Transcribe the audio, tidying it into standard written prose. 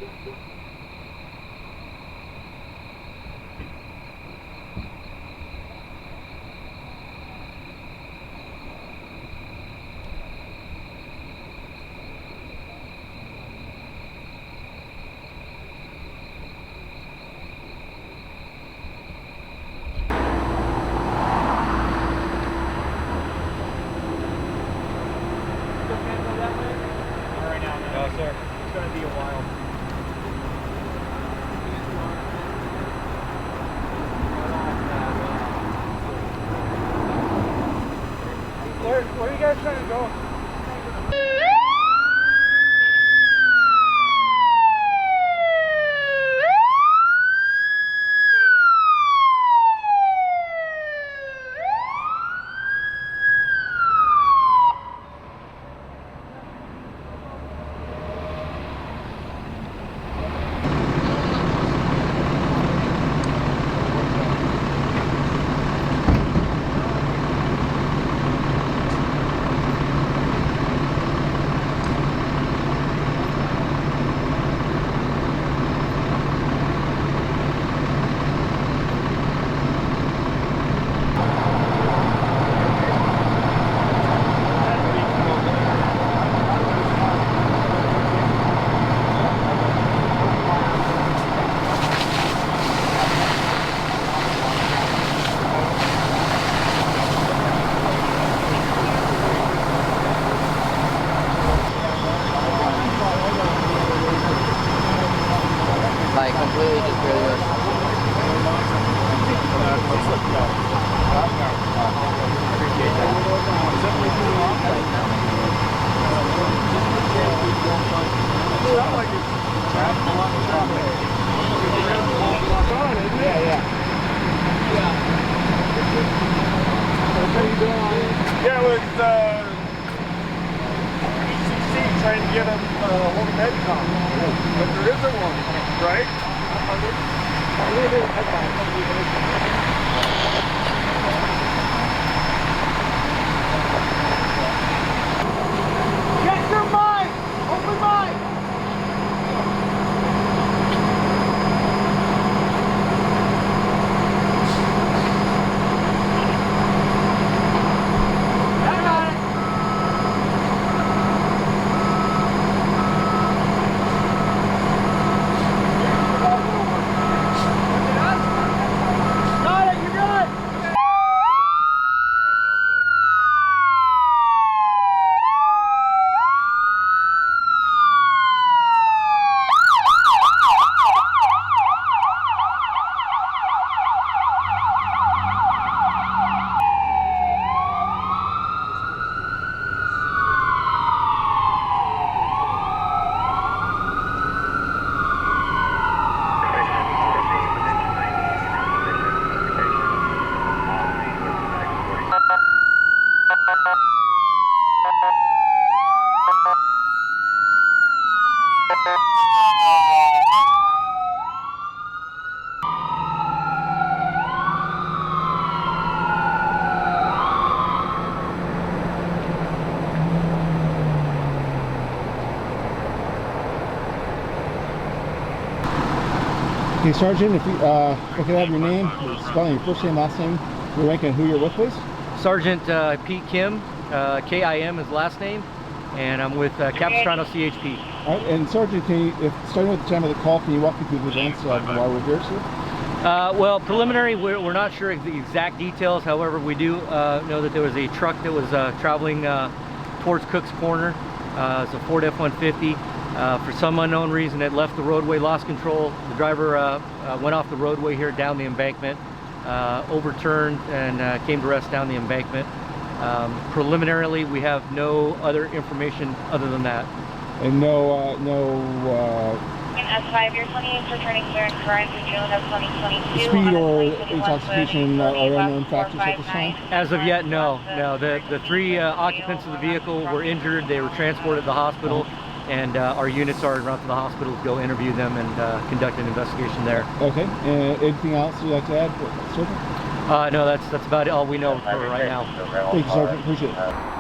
It's going to be a while. Where are you guys trying to go? Like completely just barely was. Yeah, with ECC trying to get him hold of Medcom, but there isn't one, right? Get your mind! Open mind! Okay, Sergeant, if you I could have your name, spelling your first name, last name, your rank, and who you're with, please. Sergeant Pete Kim, K-I-M is last name, and I'm with Capistrano CHP. All right, and Sergeant, can you, starting with the time of the call, can you walk me through the events of why we're here, sir? Well, preliminary, we're not sure the exact details. However, we do know that there was a truck that was traveling towards Cook's Corner. It's a Ford F-150. For some unknown reason, it left the roadway, lost control. The driver went off the roadway here down the embankment, overturned, and came to rest down the embankment. Preliminarily, we have no other information other than that. And S5, your 28 returning clear and current in June of 2022. speed or intoxication or unknown factors at this time? As of yet, no. No, the three occupants of the vehicle were injured. They were transported to the hospital, and our units are around to the hospital to go interview them and conduct an investigation there. Okay. Anything else you'd like to add, Sergeant? No, that's about all we know for right now. Thank you, Sergeant. Appreciate it.